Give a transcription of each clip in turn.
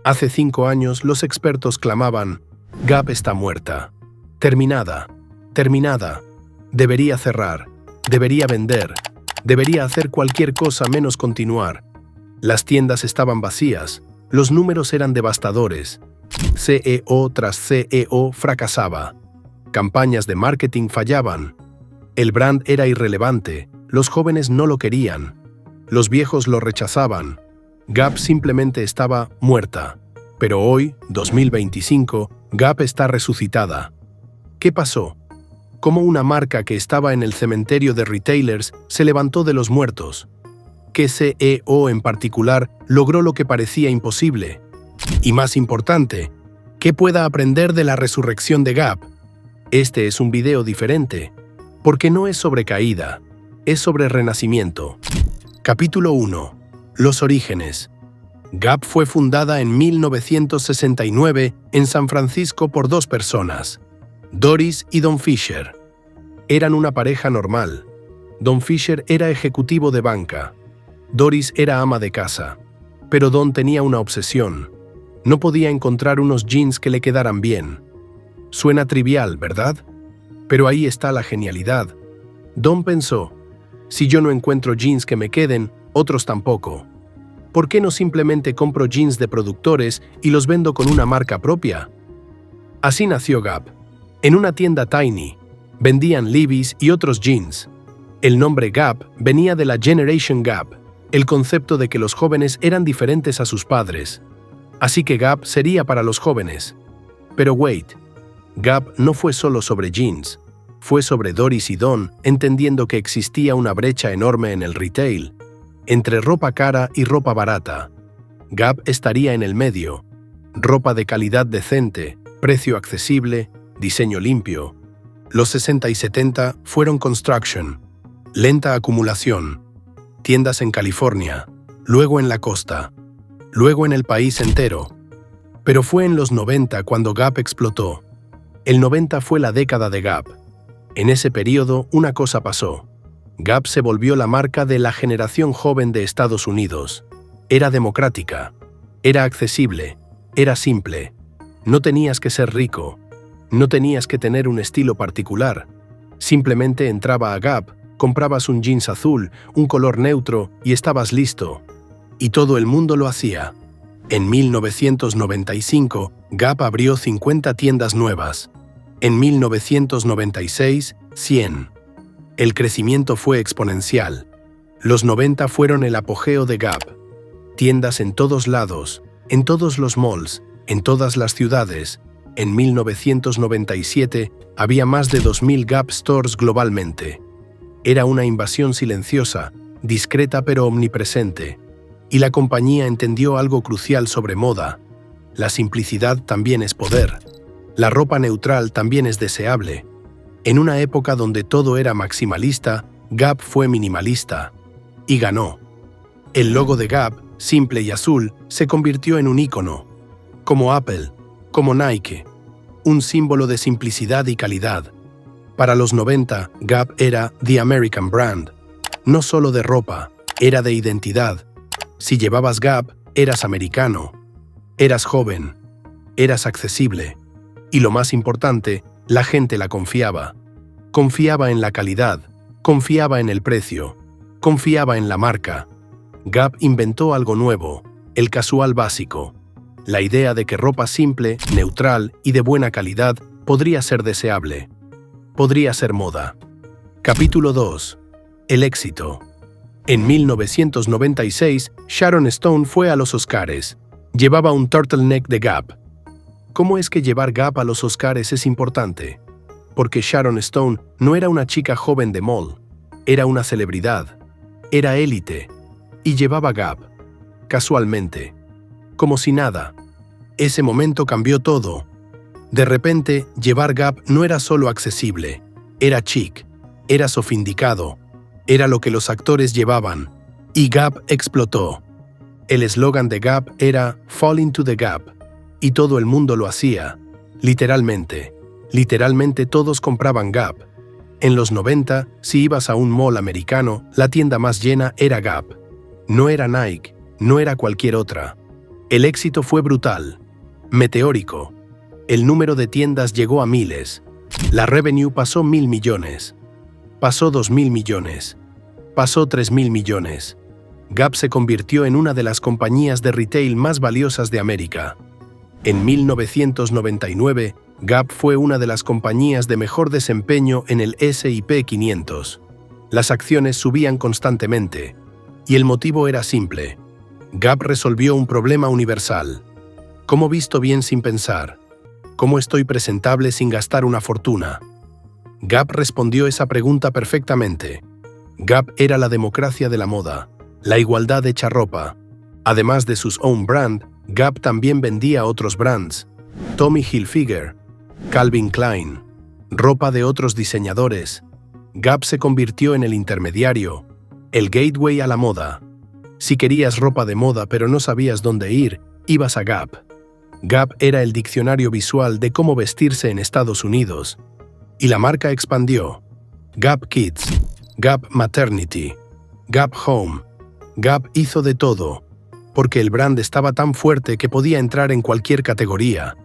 Hace 5 años los expertos clamaban, Gap está muerta. Terminada. Terminada. Debería cerrar. Debería vender. Debería hacer cualquier cosa menos continuar. Las tiendas estaban vacías. Los números eran devastadores. CEO tras CEO fracasaba. Campañas de marketing fallaban. El brand era irrelevante. Los jóvenes no lo querían. Los viejos lo rechazaban. Gap simplemente estaba muerta. Pero hoy, 2025, Gap está resucitada. ¿Qué pasó? ¿Cómo una marca que estaba en el cementerio de retailers se levantó de los muertos? ¿Qué CEO en particular logró lo que parecía imposible? Y más importante, ¿qué pueda aprender de la resurrección de Gap? Este es un video diferente, porque no es sobre caída, es sobre renacimiento. Capítulo 1. Los orígenes. Gap fue fundada en 1969 en San Francisco por 2 personas, Doris y Don Fisher. Eran una pareja normal. Don Fisher era ejecutivo de banca. Doris era ama de casa. Pero Don tenía una obsesión. No podía encontrar unos jeans que le quedaran bien. Suena trivial, ¿verdad? Pero ahí está la genialidad. Don pensó, si yo no encuentro jeans que me queden, otros tampoco. ¿Por qué no simplemente compro jeans de productores y los vendo con una marca propia? Así nació Gap. En una tienda tiny, vendían Levi's y otros jeans. El nombre Gap venía de la Generation Gap, el concepto de que los jóvenes eran diferentes a sus padres. Así que Gap sería para los jóvenes. Pero wait, Gap no fue solo sobre jeans. Fue sobre Doris y Don, entendiendo que existía una brecha enorme en el retail, entre ropa cara y ropa barata. Gap estaría en el medio. Ropa de calidad decente, precio accesible, diseño limpio. Los 60 y 70 fueron construction, lenta acumulación, tiendas en California, luego en la costa, luego en el país entero. Pero fue en los 90 cuando Gap explotó. El 90 fue la década de Gap. En ese periodo, una cosa pasó. Gap se volvió la marca de la generación joven de Estados Unidos. Era democrática, era accesible, era simple. No tenías que ser rico, no tenías que tener un estilo particular. Simplemente entraba a Gap, comprabas un jeans azul, un color neutro y estabas listo. Y todo el mundo lo hacía. En 1995, Gap abrió 50 tiendas nuevas. En 1996, 100. El crecimiento fue exponencial. Los 90 fueron el apogeo de Gap. Tiendas en todos lados, en todos los malls, en todas las ciudades. En 1997 había más de 2.000 Gap Stores globalmente. Era una invasión silenciosa, discreta pero omnipresente. Y la compañía entendió algo crucial sobre moda. La simplicidad también es poder. La ropa neutral también es deseable. En una época donde todo era maximalista, Gap fue minimalista. Y ganó. El logo de Gap, simple y azul, se convirtió en un ícono. Como Apple, como Nike. Un símbolo de simplicidad y calidad. Para los 90, Gap era The American Brand. No solo de ropa, era de identidad. Si llevabas Gap, eras americano. Eras joven. Eras accesible. Y lo más importante, la gente la confiaba. Confiaba en la calidad, confiaba en el precio, confiaba en la marca. Gap inventó algo nuevo, el casual básico. La idea de que ropa simple, neutral y de buena calidad podría ser deseable. Podría ser moda. Capítulo 2. El éxito. En 1996, Sharon Stone fue a los Oscars. Llevaba un turtleneck de Gap. ¿Cómo es que llevar Gap a los Oscars es importante? Porque Sharon Stone no era una chica joven de mall, era una celebridad, era élite, y llevaba Gap, casualmente, como si nada. Ese momento cambió todo. De repente, llevar Gap no era solo accesible, era chic, era sofisticado, era lo que los actores llevaban, y Gap explotó. El eslogan de Gap era Fall into the Gap, y todo el mundo lo hacía, literalmente. Literalmente todos compraban Gap. En los 90, si ibas a un mall americano, la tienda más llena era Gap. No era Nike, no era cualquier otra. El éxito fue brutal, meteórico. El número de tiendas llegó a miles. La revenue pasó 1.000 millones. Pasó 2.000 millones. Pasó 3.000 millones. Gap se convirtió en una de las compañías de retail más valiosas de América. En 1999, Gap fue una de las compañías de mejor desempeño en el S&P 500. Las acciones subían constantemente, y el motivo era simple. Gap resolvió un problema universal. ¿Cómo visto bien sin pensar? ¿Cómo estoy presentable sin gastar una fortuna? Gap respondió esa pregunta perfectamente. Gap era la democracia de la moda, la igualdad hecha ropa. Además de sus own brand, Gap también vendía otros brands. Tommy Hilfiger, Calvin Klein, ropa de otros diseñadores. Gap se convirtió en el intermediario, el gateway a la moda. Si querías ropa de moda pero no sabías dónde ir, ibas a Gap. Gap era el diccionario visual de cómo vestirse en Estados Unidos. Y la marca expandió. Gap Kids, Gap Maternity, Gap Home. Gap hizo de todo, porque el brand estaba tan fuerte que podía entrar en cualquier categoría.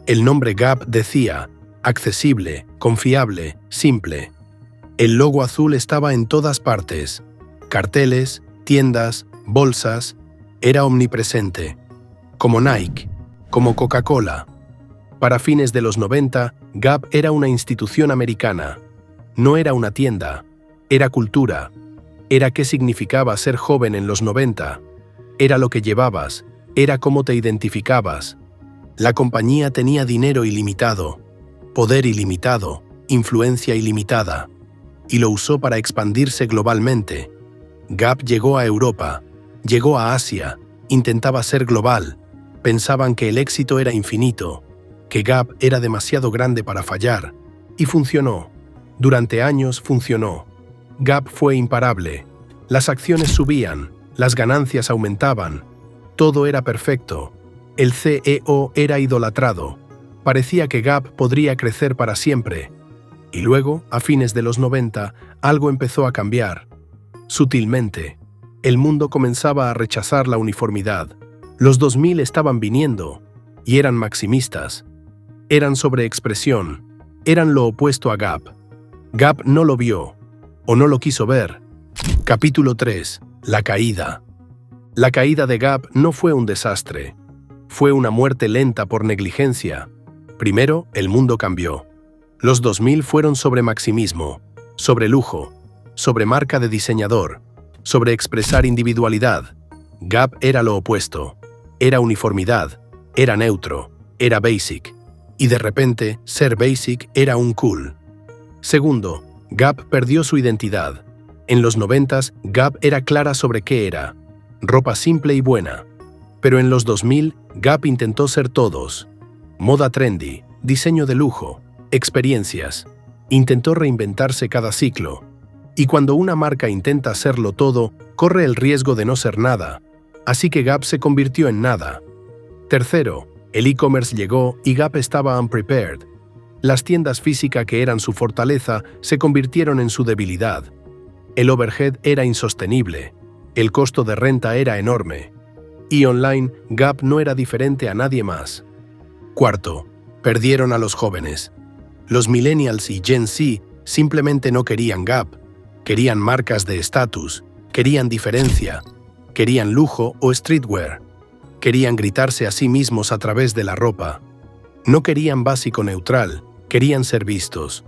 El nombre Gap decía, accesible, confiable, simple. El logo azul estaba en todas partes. Carteles, tiendas, bolsas, era omnipresente. Como Nike, como Coca-Cola. Para fines de los 90, Gap era una institución americana. No era una tienda, era cultura. Era qué significaba ser joven en los 90. Era lo que llevabas, era cómo te identificabas. La compañía tenía dinero ilimitado, poder ilimitado, influencia ilimitada, y lo usó para expandirse globalmente. Gap llegó a Europa, llegó a Asia, intentaba ser global. Pensaban que el éxito era infinito, que Gap era demasiado grande para fallar, y funcionó. Durante años funcionó. Gap fue imparable. Las acciones subían, las ganancias aumentaban. Todo era perfecto. El CEO era idolatrado. Parecía que Gap podría crecer para siempre. Y luego, a fines de los 90, algo empezó a cambiar. Sutilmente. El mundo comenzaba a rechazar la uniformidad. Los 2000 estaban viniendo, y eran maximistas. Eran sobreexpresión. Eran lo opuesto a Gap. Gap no lo vio, o no lo quiso ver. Capítulo 3. La caída. La caída de Gap no fue un desastre. Fue una muerte lenta por negligencia. Primero, el mundo cambió. Los 2000 fueron sobre maximismo, sobre lujo, sobre marca de diseñador, sobre expresar individualidad. Gap era lo opuesto. Era uniformidad, era neutro, era basic. Y de repente, ser basic era un cool. Segundo, Gap perdió su identidad. En los 90s, Gap era clara sobre qué era. Ropa simple y buena. Pero en los 2000, Gap intentó ser todos. Moda trendy, diseño de lujo, experiencias. Intentó reinventarse cada ciclo. Y cuando una marca intenta serlo todo, corre el riesgo de no ser nada. Así que Gap se convirtió en nada. Tercero, el e-commerce llegó y Gap estaba unprepared. Las tiendas físicas que eran su fortaleza se convirtieron en su debilidad. El overhead era insostenible. El costo de renta era enorme. Y online, Gap no era diferente a nadie más. Cuarto, perdieron a los jóvenes. Los millennials y Gen Z simplemente no querían Gap. Querían marcas de estatus, querían diferencia, querían lujo o streetwear. Querían gritarse a sí mismos a través de la ropa. No querían básico neutral, querían ser vistos.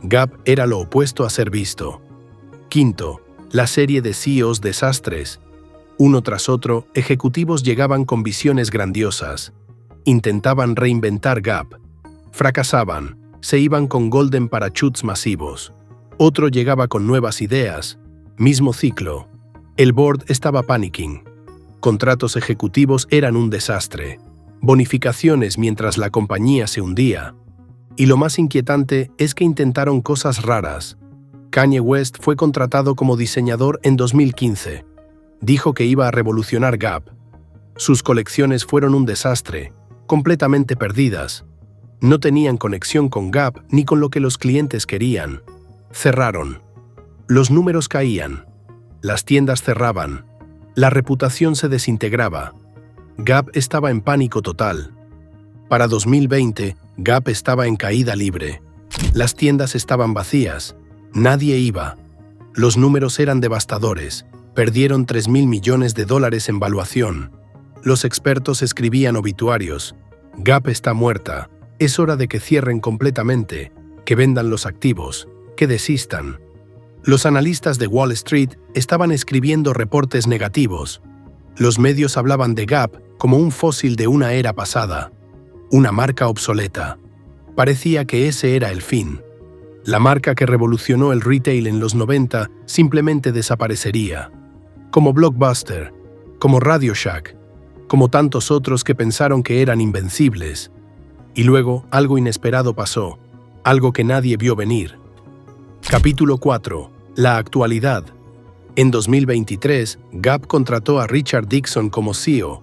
Gap era lo opuesto a ser visto. Quinto, la serie de CEOs desastres. Uno tras otro, ejecutivos llegaban con visiones grandiosas. Intentaban reinventar Gap. Fracasaban, se iban con golden parachutes masivos. Otro llegaba con nuevas ideas. Mismo ciclo. El board estaba panicking. Contratos ejecutivos eran un desastre. Bonificaciones mientras la compañía se hundía. Y lo más inquietante es que intentaron cosas raras. Kanye West fue contratado como diseñador en 2015. Dijo que iba a revolucionar Gap. Sus colecciones fueron un desastre, completamente perdidas. No tenían conexión con Gap ni con lo que los clientes querían. Cerraron. Los números caían. Las tiendas cerraban. La reputación se desintegraba. Gap estaba en pánico total. Para 2020, Gap estaba en caída libre. Las tiendas estaban vacías. Nadie iba. Los números eran devastadores. Perdieron $3.000 millones en valuación. Los expertos escribían obituarios. Gap está muerta. Es hora de que cierren completamente, que vendan los activos, que desistan. Los analistas de Wall Street estaban escribiendo reportes negativos. Los medios hablaban de Gap como un fósil de una era pasada, una marca obsoleta. Parecía que ese era el fin. La marca que revolucionó el retail en los 90 simplemente desaparecería. Como Blockbuster, como Radio Shack, como tantos otros que pensaron que eran invencibles. Y luego algo inesperado pasó, algo que nadie vio venir. Capítulo 4. La actualidad. En 2023, Gap contrató a Richard Dickson como CEO.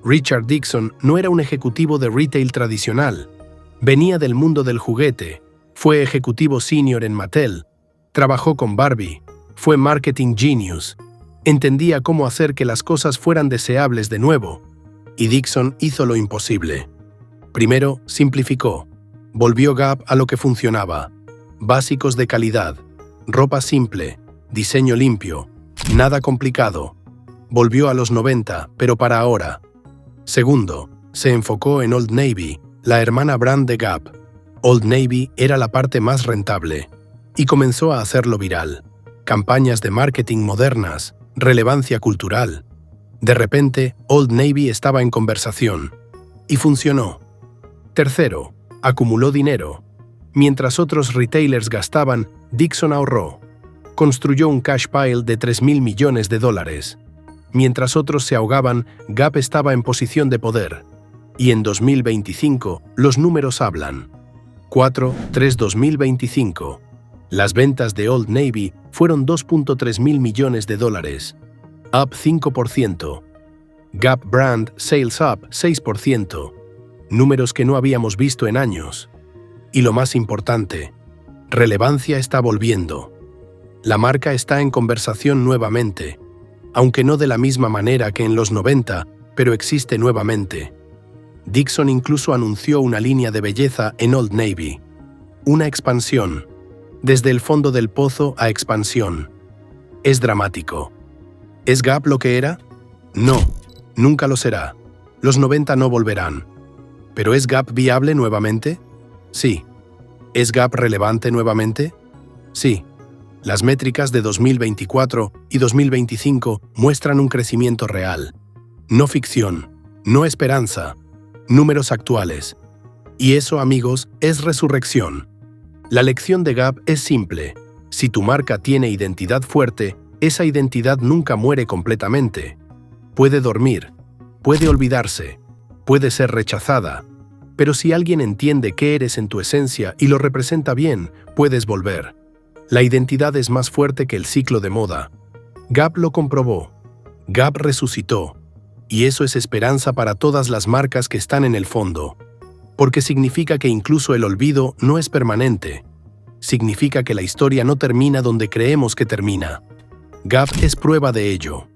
Richard Dickson no era un ejecutivo de retail tradicional. Venía del mundo del juguete, fue ejecutivo senior en Mattel, trabajó con Barbie, fue marketing genius, entendía cómo hacer que las cosas fueran deseables de nuevo, y Dickson hizo lo imposible. Primero, simplificó. Volvió Gap a lo que funcionaba. Básicos de calidad, ropa simple, diseño limpio, nada complicado. Volvió a los 90, pero para ahora. Segundo, se enfocó en Old Navy, la hermana brand de Gap. Old Navy era la parte más rentable, y comenzó a hacerlo viral. Campañas de marketing modernas, relevancia cultural. De repente, Old Navy estaba en conversación. Y funcionó. Tercero, acumuló dinero. Mientras otros retailers gastaban, Dickson ahorró. Construyó un cash pile de $3.000 millones. Mientras otros se ahogaban, Gap estaba en posición de poder. Y en 2025, los números hablan. 4/3/2025. Las ventas de Old Navy fueron $2.3 mil millones, up 5%. Gap Brand Sales up 6%. Números que no habíamos visto en años. Y lo más importante, relevancia está volviendo. La marca está en conversación nuevamente, aunque no de la misma manera que en los 90, pero existe nuevamente. Dickson incluso anunció una línea de belleza en Old Navy. Una expansión. Desde el fondo del pozo a expansión. Es dramático. ¿Es Gap lo que era? No, nunca lo será. Los 90 no volverán. ¿Pero es Gap viable nuevamente? Sí. ¿Es Gap relevante nuevamente? Sí. Las métricas de 2024 y 2025 muestran un crecimiento real. No ficción, no esperanza, números actuales. Y eso, amigos, es resurrección. La lección de Gap es simple. Si tu marca tiene identidad fuerte, esa identidad nunca muere completamente. Puede dormir, puede olvidarse, puede ser rechazada, pero si alguien entiende qué eres en tu esencia y lo representa bien, puedes volver. La identidad es más fuerte que el ciclo de moda. Gap lo comprobó. Gap resucitó. Y eso es esperanza para todas las marcas que están en el fondo. Porque significa que incluso el olvido no es permanente. Significa que la historia no termina donde creemos que termina. Gap es prueba de ello.